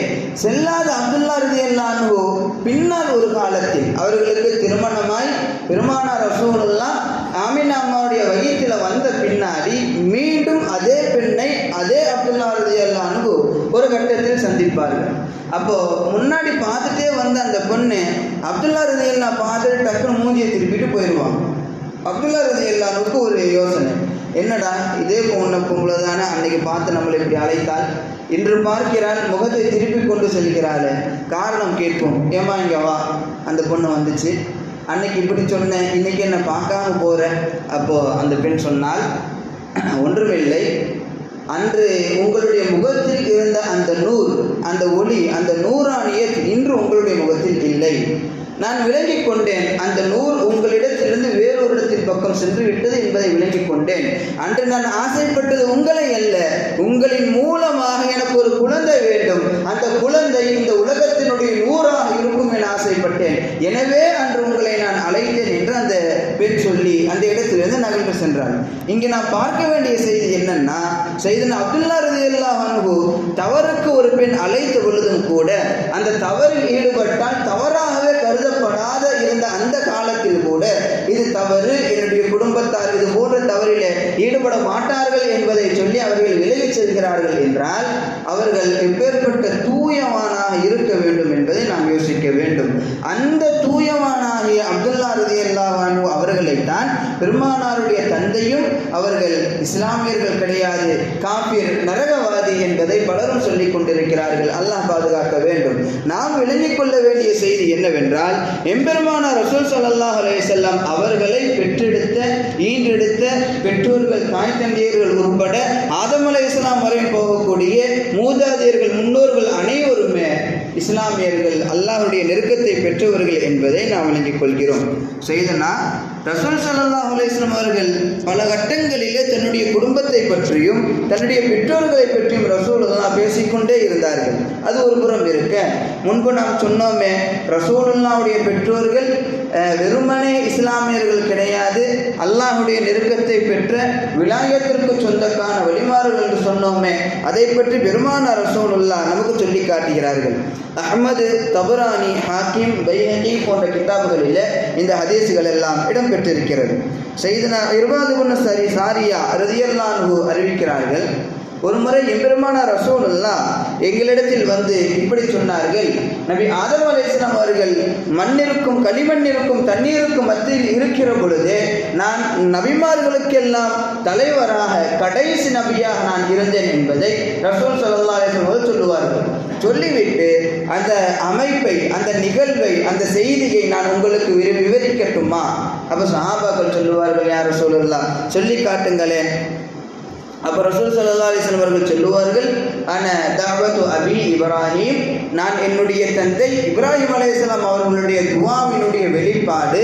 செல்லாத அப்துல்லா ரலியல்லாஹு பின்னால் ஒரு காலத்தில் அவர்களுக்கு திருமணமாய் பெருமானார் ரசூலுல்லாஹ் ஆமினா அம்மாவுடைய வயிற்றில் வந்த பின்னாடி மீண்டும் அதே பெண்ணை அதே அப்துல்லா ரலியல்லாஹு ஒரு கட்டத்தில் சந்திப்பார்கள். அப்போ முன்னாடி பார்த்துட்டே வந்த அந்த பொண்ணு அப்துல்லா ரலியல்லாஹு பார்த்துட்டு டக்குன்னு மூஞ்சியை திருப்பிட்டு போயிடுவாங்க. அப்துல்லா ரலியல்லாஹுக்கு ஒரு யோசனை, என்னடா இதே பொம்பளை தானே அன்னைக்கு பார்த்து நம்மளை இப்படி அழைத்தால், இன்று பார்க்கிறாள் முகத்தை திருப்பி கொண்டு செல்கிறாள், காரணம் கேட்போம், ஏமா இங்கே வா, அந்த பொண்ணு வந்துச்சு, அன்னைக்கு இப்படி சொன்னேன், இன்னைக்கு என்னை பார்க்காம போகிற. அப்போது அந்த பெண் சொன்னால், ஒன்றுமில்லை, அன்று உங்களுடைய முகத்தில் இருந்த அந்த நூர், அந்த ஒளி, அந்த நூறானியத் இன்று உங்களுடைய முகத்தில் இல்லை. நான் விளங்கிக் கொண்டேன், அந்த நூல் உங்களிடத்திலிருந்து வேறொரு இடத்தின் பக்கம் சென்று விட்டது என்பதை விளங்கிக் கொண்டேன். அன்று நான் ஆசைப்பட்டது உங்களை அல்ல, உங்களின் மூலமாக எனக்கு ஒரு குழந்தை வேண்டும், அந்த குழந்தை இந்த உலகத்தினுடைய நூறாக இருக்கும் என ஆசைப்பட்டேன், எனவே அன்று உங்களை நான் அழைத்தேன் என்று அந்த பெண் சொல்லி அந்த இடத்திலிருந்து நகர்ந்து சென்றார். இங்கே நான் பார்க்க வேண்டிய செய்தி என்னன்னா, சையதுனா அப்துல்லா ரலியல்லாஹு அன்ஹு தவறுக்கு ஒரு பெண் அழைத்த பொழுதும் கூட அந்த தவறில் ஈடுபட்டால் தவறாகவே கருதப்படாத இருந்த அந்த காலத்தில் கூட இது தவறு, என்னுடைய குடும்பத்தார் இது போன்ற தவறிலே ஈடுபட மாட்டார்கள் என்பதை சொல்லி அவர்கள் விலகிச் செல்கிறார்கள் என்றால் அவர்கள் எப்பேற்பட்ட தூயவானாக இருக்க வேண்டும் என்பதை நாம் யோசிக்க வேண்டும். அந்த தூயவானாகிய அப்துல்லா ரலியல்லாஹு அன்ஹு அவர்களைத்தான் பெருமானாருடைய தந்தையும் அவர்கள் இஸ்லாமியர்கள் கிடையாது, காஃபிர், நரகவாதி என்பதை பலரும் சொல்லிக் கொண்டிருக்கிறார்கள். அல்லாஹ் பாதுகாக்க வேண்டும். நாம் விளங்கிக் கொள்ள வேண்டிய செய்தி என்னவென்றால், எம்பெருமானார் ரசூல் ஸல்லல்லாஹு அலைஹி வஸல்லம் அவர்களை பெற்றெடுத்த ஈன்றெடுத்த பெற்றோர்கள், தாய் தந்தையர்கள் உட்பட ஆதம் அலைஹிஸ்ஸலாம் வரை போகக்கூடிய மூதாதையர்கள், முன்னோர்கள் அனைவருமே இஸ்லாமியர்கள், அல்லாஹ்வுடைய நெருக்கத்தை பெற்றவர்கள் என்பதை நாம் விளங்கிக் கொள்கிறோம். சையதுனா ரசூல் ஸல்லல்லாஹு அலைஹி வஸல்லம் அவர்கள் பல கட்டங்களிலே தன்னுடைய குடும்பத்தை பற்றியும் தன்னுடைய பெற்றோர்களை பற்றியும் ரசூலுல்லாஹ் பேசிக்கொண்டே இருந்தார்கள். அது ஒரு புறம் இருக்க, முன்பு நாம் சொன்னோமே, ரசூலுல்லாஹ்வுடைய பெற்றோர்கள் வெறுமனே இஸ்லாமியர்கள் கிடையாது, அல்லாஹ்வுடைய நெருக்கத்தை பெற்ற விலாயத்திற்கு சொந்தக்கான வழிமாறுகள் என்று சொன்னோமே, அதை பற்றி பெருமானார் ரசூலுல்லாஹ் நமக்கு சொல்லி காட்டுகிறார்கள். அஹ்மது, தபரானி, ஹாக்கிம், பைஹகி போன்ற கிதாபுகளில் இந்த ஹதீஸ்கள் எல்லாம் இடம்பெற்றிருக்கிறது. சையதுனா இர்பாத் இப்னு சாரியா ரலியல்லாஹு அன்ஹு அறிவிக்கிறார்கள், ஒரு முறை எம்பெருமானார் ரசூலுல்லாஹ் எங்களிடத்தில் வந்து இப்படி சொன்னார்கள், நபி ஆதம் அலைஹிஸ்ஸலாம் அவர்கள் மண்ணிற்கும் களிமண்ணிற்கும் தண்ணீருக்கும் மத்தியில் இருக்கிற பொழுது நான் நபிமார்களுக்கெல்லாம் தலைவராக கடைசி நபியாக நான் இருந்தேன் என்பதை ரசூல் ஸல்லல்லாஹு அலைஹி வஸல்லம் சொல்லுவார்கள். சொல்லிவிட்டு அந்த அமைப்பை, அந்த நிகழ்வை, அந்த செய்தியை நான் உங்களுக்கு விவரிக்கட்டுமா? அப்போ சஹாபாக்கள் சொல்லுவார்கள், யார் ரசூலுல்லாஹ் சொல்லி காட்டுங்களேன். அப்போ ரசூல் ஸல்லல்லாஹு அலைஹி வஸல்லம் அவர்கள் சொல்லுவார்கள், அன தஅவத்து அபி இப்ராஹிம், நான் என்னுடைய தந்தை இப்ராஹிம் அலைஹிஸ்ஸலாம் அவர்களுடைய துஆவினுடைய வெளிப்பாடு,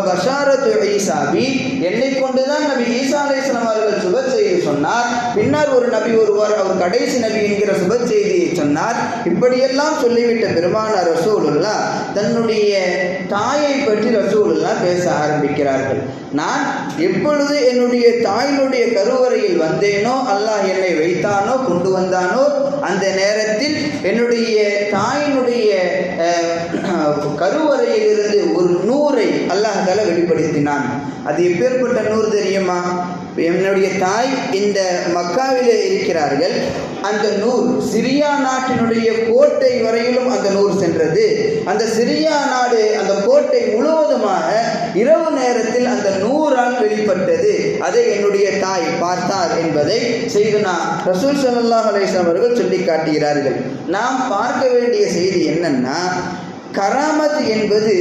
பஷாரத்து ஈசாபி, என்னை கொண்டுதான் நபி ஈசா அலைஹிஸ்ஸலாம் அவர்கள் சுப செய்தி சொன்னார். பின்னர் ஒரு நபி ஒருவர், அவர் கடைசி நபி என்கிற சுப செய்தியை சொன்னார். இப்படியெல்லாம் சொல்லிவிட்ட பெருமானார் ரசூலுல்லாஹ் தன்னுடைய தாயை பற்றி ரசூலுல்லாஹ் பேச ஆரம்பிக்கிறார்கள். நான் எப்பொழுது என்னுடைய தாயினுடைய கருவறையில் வந்தேனோ, அல்லாஹ் என்னை வைத்தானோ கொண்டு வந்தானோ, அந்த நேரத்தில் என்னுடைய தாயினுடைய கருவறையில் இருந்து ஒரு நூரை அல்லாஹ் தஆலா வெளிப்படுத்தினான். அது எப்பேற்பட்ட நூறு தெரியுமா? என்னுடைய தாய் இந்த மக்காவிலே இருக்கிறார்கள். அந்த நூர் சிரியா நாட்டினுடைய கோட்டை வரையிலும் அந்த நூர் சென்றது. அந்த சிரியா நாடு, அந்த கோட்டை முழுவதுமாக இரவு நேரத்தில் அந்த நூறால் வெளிப்பட்டது. அதை என்னுடைய தாய் பார்த்தார் என்பதை செய்துனா ரசூல் ஸல்லல்லாஹு அலைஹி வஸல்லம் அவர்கள் சொல்லி காட்டுகிறார்கள். நாம் பார்க்க வேண்டிய செய்தி என்னன்னா, கராமத் என்பது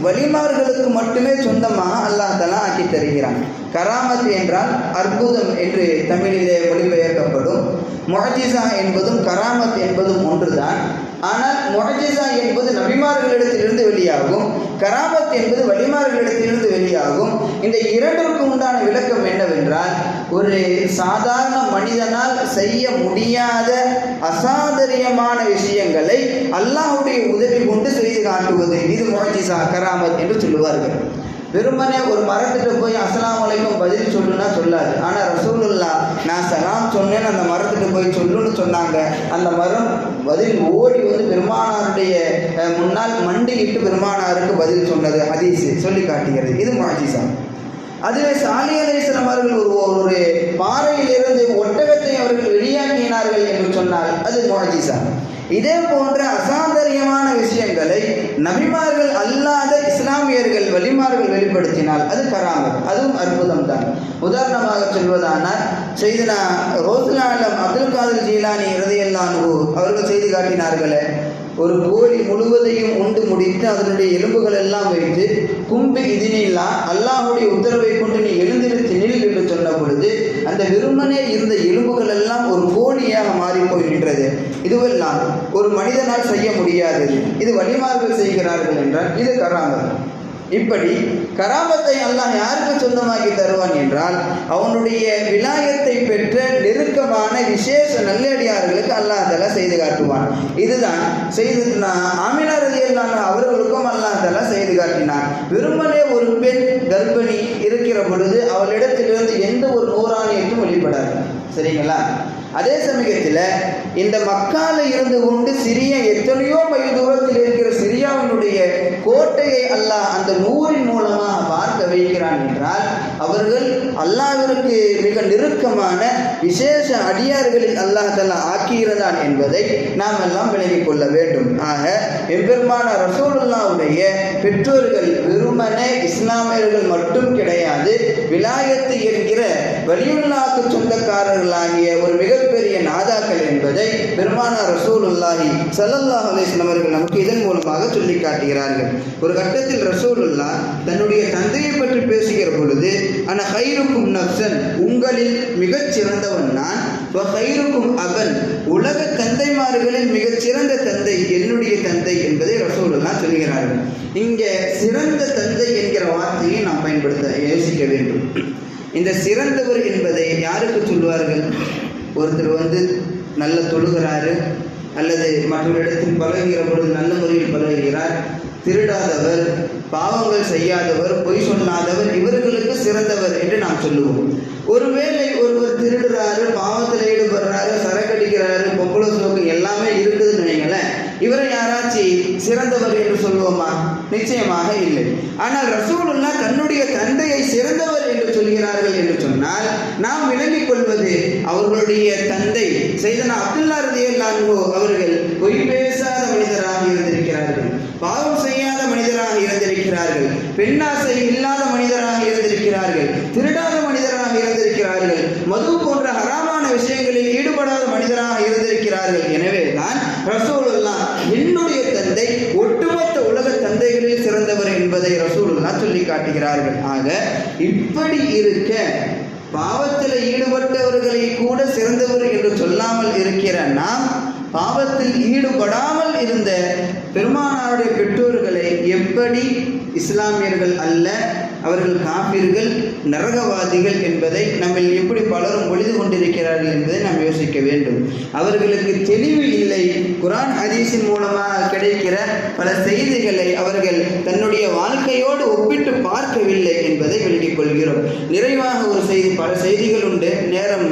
வலிமார்களுக்கு மட்டுமே சொந்தமாக அல்லாஹ் தஆலா ஆக்கி தருகிறான். கராமத் என்றால் அற்புதம் என்று தமிழிலே மொழிபெயர்க்கப்படும். முஅஜிஸா என்பதும் கராமத் என்பதும் ஒன்றுதான். ஆனால் முஅஜிஸா என்பது நபிமார்களிடத்திலிருந்து வெளியாகும், கராமத் என்பது வலிமார்களிடத்திலிருந்து வெளியாகும். இந்த இரண்டிற்கும் உண்டான விளக்கம் என்னவென்றால், ஒரு சாதாரண மனிதனால் செய்ய முடியாத அசாதாரியமான விஷயங்களை அல்லாஹ்வுடைய உதவி கொண்டு செய்து காட்டுவது, இது முஅஜிஸா கராமத் என்று சொல்லுவார்கள். வெறுமனே ஒரு மரத்திட்ட போய் அஸ்ஸலாமு அலைக்கும் பதில் சொல்லுன்னா சொல்லாது. ஆனால் ரசூலுல்லாஹ் நான் சலாம் சொன்னேன்னு அந்த மரத்திட்ட போய் சொல்லுன்னு சொன்னாங்க. அந்த மரம் பதில் ஓடி வந்து பெருமானாருடைய முன்னால் மண்டியிட்டு பெருமானாருக்கு பதில் சொன்னது ஹதீஸ் சொல்லி காட்டுகிறது. இது முஅஜிஸா. அதுவே சாலிஹ் அலைஹிஸ்ஸலாம் அவர்கள் ஒரு பாறையிலிருந்து ஒட்டகத்தை அவர்கள் வெளியாக்கினார்கள் என்று சொன்னால் அது முஅஜிஸா. இதே போன்ற அசாதாரியமான விஷயங்களை நபிமார்கள் அல்லாத இஸ்லாமியர்கள் வலிமார்கள் வெளிப்படுத்தினால் அது கராமத், அதுவும் அற்புதம் தான். உதாரணமாக சொல்வதானால், செய்தனா ரோசுல் ஆலம் அப்துல் காதிர் ஜீலானி ரலியல்லாஹு அன்ஹு அவர்கள் செய்து காட்டினார்களே, ஒரு கோழி முழுவதையும் உண்டு முடித்து அதனுடைய எலும்புகள் எல்லாம் வைத்து கும்பி இதினில்லா, அல்லாஹுடைய உத்தரவை கொண்டு நீ எழுந்திருத்து நில் என்று சொன்ன பொழுது அந்த வெறுமனே இருந்த எலும்புகள் எல்லாம் ஒரு கோழியாக மாறி போய் நின்றது. இதுவெல்லாம் ஒரு மனிதனால் செய்ய முடியாதது. இது வலிமார்கள் செய்கிறார்கள் என்றால் இது கராமத். இப்படி கராமத்தை அல்லாஹ் யாருக்கு சொந்தமாக்கி தருவான் என்றால், அவனுடைய விலாயத்தை பெற்ற நெருக்கமான விசேஷ நல்லடியார்களுக்கு அல்லாஹ் தஆலா செய்து காட்டுவான். இதுதான் செய்தனா ஆமினா ரலியல்லாஹு அன்ஹா அவர்களுக்கும் அல்லாஹ் தஆலா செய்து காட்டினான். வெறுமனே ஒரு பெண் கர்ப்பிணி இருக்கிற பொழுது அவளிடத்திலிருந்து எந்த ஒரு நூறானியத்தும் வெளிப்படாது. சரிங்களா? அதே சமயத்தில் இந்த மக்கால இருந்து கொண்டு சிரியா எத்தனையோ மைல் தூரத்தில் இருக்கிற சிரியாவினுடைய கோட்டையை அல்லாஹ் அந்த நூறின் மூலமாக பார்க்க வைக்கிறான் என்றால், அவர்கள் அல்லாஹ்விற்கு மிக நெருக்கமான விசேஷ அடியார்களில் அல்லாஹ் தஆலா ஆக்கியிருந்தான் என்பதை நாம் எல்லாம் விளங்கிக் கொள்ள வேண்டும். ஆக எம்பெருமானார் ரசூலுல்லாஹ்வுடைய பெற்றோர்கள் வெறுமனே இஸ்லாமியர்கள் மட்டும் கிடையாது, விலாயத்து என்கிற வலியுல்லாஹ்க்கு சொந்தக்காரர்களாகிய ஒரு மிகப்பெரிய நாதாக்கள் என்பதை பெருமானார் ரசூலுல்லாஹி ஸல்லல்லாஹு அலைஹி வஸல்லம் அவர்கள் நமக்கு இதன் மூலமாக சொல்லி காட்டுகிறார்கள். ஒரு கட்டத்தில் ரசூலுல்லாஹ் தன்னுடைய தந்தையை பற்றி பேசுகிற பொழுது, அன கைருக்கும் நஃப்ஸன், உங்களில் மிகச் சிறந்தவன் நான், வ கைருக்கும் அபன், உலக தந்தைமார்களில் மிகச் சிறந்த தந்தை என்னுடைய தந்தை என்பதை ரசூலுல்லாஹ் சொல்கிறார்கள். இங்கே சிறந்த தந்தை என்கிற வார்த்தையை நாம் பயன்படுத்த யோசிக்க வேண்டும். இந்த சிறந்தவர் என்பதை யாருக்கு சொல்வார்கள்? ஒருத்தர் நல்ல தொழுகிறாரு, அல்லது மற்றொரு இடத்தில் பழகுகிற பொழுது நல்ல முறையில் பழகுகிறார், திருடாதவர், பாவங்கள் செய்யாதவர், பொய் சொல்லாதவர், இவர்களுக்கு சிறந்தவர் என்று நாம் சொல்லுவோம். ஒருவேளை ஒருவர் திருடுறாரு, பாவத்தில் ஈடுபடுறாரு, சரக்கடிக்கிறாரு, பொம்பளை சோக்கு எல்லாமே இருக்குதுன்னு நினைங்களேன், இவரை யாராச்சும் சிறந்தவர் என்று சொல்லுவோமா? நிச்சயமாக இல்லை. ஆனால் ரசூலுல்லாஹ் தன்னுடைய தந்தையை சிறந்தவர் என்று சொல்கிறார்கள் என்று சொன்னால் நாம் விளங்கிக் கொள்வது, அவர்களுடைய தந்தை செய்தனா அப்துல்லா ரலியல்லாஹு அன்ஹு அவர்கள் பொய் பேசாத மனிதராக இருந்திருக்கிறார்கள், பாவம் செய்யாத மனிதராக இருந்திருக்கிறார்கள், பெண்ணாசை இல்லாத மனிதராக இருந்திருக்கிறார்கள், திருடாத மனிதராக இருந்திருக்கிறார்கள், மது போன்ற ஹராமான விஷயங்களில் ஈடுபடாத மனிதராக இருந்திருக்கிறார்கள். எனவே தான் ரசூலுல்லாஹ் என்னுடைய தந்தை ஒட்டுமொத்த உலக தந்தைகளில் சிறந்தவர் என்பதை ரசூலுல்லாஹ் சொல்லி காட்டுகிறார்கள். ஆக இப்படி இருக்க பாவத்தில் ஈடுபட்டவர்களை கூட சிறந்தவர் என்று சொல்லாமல் இருக்கிற நாம், பாவத்தில் ஈடுபடாமல் இருந்த பெருமானாருடைய பெற்றோர்களை எப்படி இஸ்லாமியர்கள் அல்ல, அவர்கள் காபிர்கள், நரகவாதிகள் என்பதை நம்ம எப்படி பலரும் பொழுது கொண்டிருக்கிறார்கள் என்பதை நாம் யோசிக்க வேண்டும். அவர்களுக்கு தெளிவு இல்லை. குர்ஆன் ஹதீஸின் மூலமாக கிடைக்கிற பல செய்திகளை அவர்கள் தன்னுடைய வாழ்க்கையோடு ஒப்பிட்டு பார்க்கவில்லை என்பதை விளங்கிக் கொள்கிறோம். நிறைவாக ஒரு செய்தி, பல செய்திகள் உண்டு, நேரம்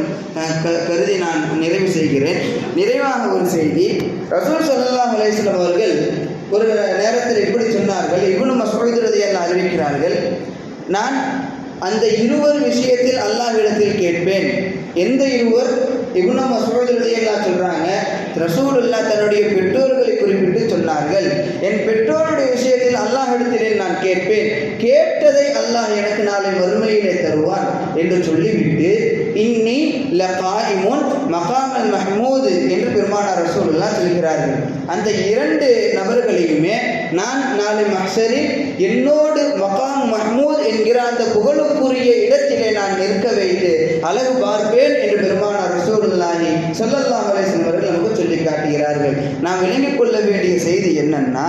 கருதி நான் நிறைவு செய்கிறேன். நிறைவாக ஒரு செய்தி, ரசூல் ஸல்லல்லாஹு அலைஹி வஸல்லம் அவர்கள் ஒரு நேரத்தில் இப்படி சொன்னார்கள். இப்னு மஸ்ஊத் ரலியல்லாஹு அறிவிக்கிறார்கள், நான் அந்த இருவர் விஷயத்தில் அல்லாஹ்விடத்தில் கேட்பேன். எந்த இருவர்? இப்னு மஸ்ஊத் ரலியல்லாஹு சொல்றாங்க, ரசூலுல்லாஹ் தன்னுடைய பெற்றோர்களை குறிப்பிட்டு சொன்னார்கள், என் பெற்றோருடைய விஷயத்தில் அல்லாஹ்விடத்திலே நான் கேட்பேன், கேட்டதை அல்லாஹ் எனக்கு நாளை மறுமையிலே தருவான் என்று சொல்லிவிட்டு இன்னி லகாயிமுன் மகாமல் மஹ்மூது என்று பெருமானார் ரசூலுல்லாஹ் சொல்கிறார்கள். அந்த இரண்டு நபர்களையுமே நான் நாளை மஹ்ஷரில் என்னோடு மகாம் மஹ்மூத் என்கிற அந்த புகழுக்குரிய இடத்திலே நான் நிற்க வைத்து அழகு பார்ப்பேன் என்று பெருமானார் ரசூலுல்லாஹி ஸல்லல்லாஹு அலைஹி வஸல்லம் அவர்கள் நமக்கு சொல்லி காட்டுகிறார்கள். நாம் விளங்கிக் கொள்ள வேண்டிய செய்தி என்னன்னா,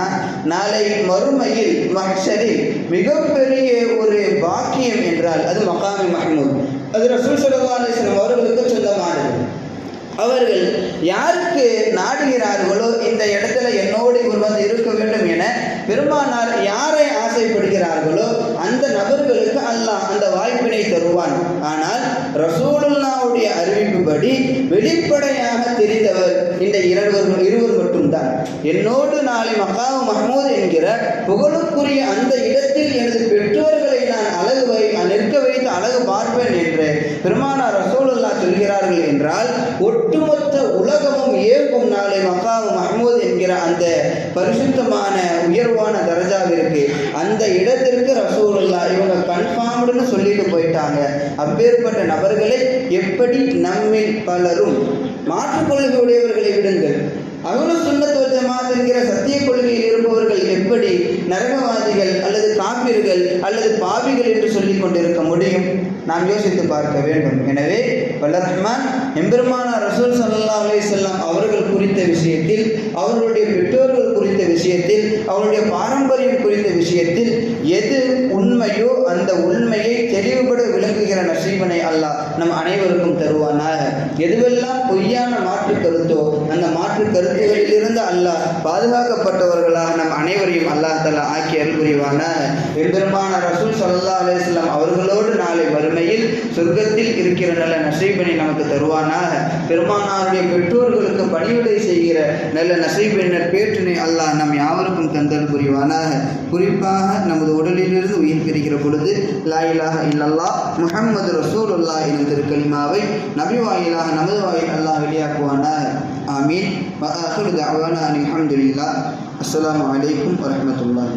நாளை மறுமையில் மஹ்ஷரில் மிகப்பெரிய ஒரு பாக்கியம் என்றால் அது மகாமி மஹ்மூத். அது ரசூல் ஸல்லல்லாஹு அலைஹி வஸல்லம் அவர்களுக்கு சொந்தமானது. அவர்கள் யாருக்கு நாடுகிறார்களோ இந்த இடத்துல என்னோடு இவர் வந்து இருக்க வேண்டும் என பெருமானார் யாரை ஆசைப்படுகிறார்களோ அந்த நபர்களுக்கு அல்லாஹ் அந்த வாய்ப்பினை தருவான். ஆனால் ரசூலுல்லாஹ்வுடைய அறிவிப்புபடி வெளிப்படையாக தெரிந்தவர் இந்த இருவர் மட்டும்தான். என்னோடு நாளை மகாம் மஹ்மூத் என்கிற புகழுக்குரிய அந்த இடத்தில் எனது பெற்றோர்களை நான் நிற்க வைத்து அழகு பார்ப்பேன் என்று பெருமானார் ரசூலுல்லாஹ் சொல்கிறார்கள் என்றால் ஒட்டுமொத்த உலகமும் ஏற்கும் நாளை மகாம் மஹ்மூத் என்கிற அந்த பரிசுத்தமான உயர்வான தரஜாவிற்கு அந்த இடத்திற்கு ரசூலுல்லாஹ் இவங்க கன்ஃபார்ம்டுன்னு சொல்லிட்டு போயிட்டாங்க. அப்பேற்பட்ட நபர்களை எப்படி நம்மில் பலரும் மாற்றுக் கொள்கை உடையவர்களை விடுங்கள், அஹ்லுஸ் சுன்னத் வல் ஜமாஅத் என்கிற சத்திய கொள்கையில் இருப்பவர்கள் எப்படி நரகவாதிகள் அல்லது காபிர்கள் அல்லது பாவிகள் என்று சொல்லிக் கொண்டிருக்க முடியும்? நாம் யோசித்து பார்க்க வேண்டும். எனவே வல்ல ரஹ்மான் எம்பெருமானார் ரசூல் ஸல்லல்லாஹு அலைஹி வஸல்லம் அவர்கள் குறித்த விஷயத்தில், அவர்களுடைய பெற்றோர்கள் குறித்த விஷயத்தில், அவருடைய பாரம்பரியம் குறித்த விஷயத்தில் எது உண்மையோ அந்த உண்மையை தெளிவுபட விளங்குகிற நசீபனை அல்லாஹ் நம் அனைவருக்கும் தருவானாக. எதுவெல்லாம் பொய்யான மாற்று கருத்தோ அந்த மாற்று கருத்துகளிலிருந்து அல்லாஹ் பாதுகாக்கப்பட்டவர்களாக நம் அனைவரையும் அல்லாஹ் தஆலா ஆக்கி அருள் புரிவானாக. எம்பெருமானார் ரசூல் ஸல்லல்லாஹு அலைஹி வஸல்லம் அவர்களோடு நாளை மறுமையில் சொர்க்கத்தில் இருக்கிற நல்ல நசீபனை நமக்கு தருவானாக. பெருமானாருடைய பெற்றோர்களுக்கு பணிவிடை செய்கிற நல்ல நசீபினர் பேற்றினை அல்லாஹ் நம் யாவருக்கும் தந்தல் புரிவானாக. குறிப்பாக நமது உடலிலிருந்து உயிர் பிரிக்கிற பொழுது லா இலாஹா இல்லல்லாஹ் முஹம்மது ரசூலுல்லாஹ் எனும் திருக்கலிமாவை நபி வாயிலாக நமது வாயில் அல்லாஹ் வெளியாக்குவானாக. ஆமீன். வ ஆகிரு தஅவானா அல்ஹம்துலில்லாஹ். அஸ்ஸலாமு அலைக்கும் வரஹ்மத்துல்லாஹ்.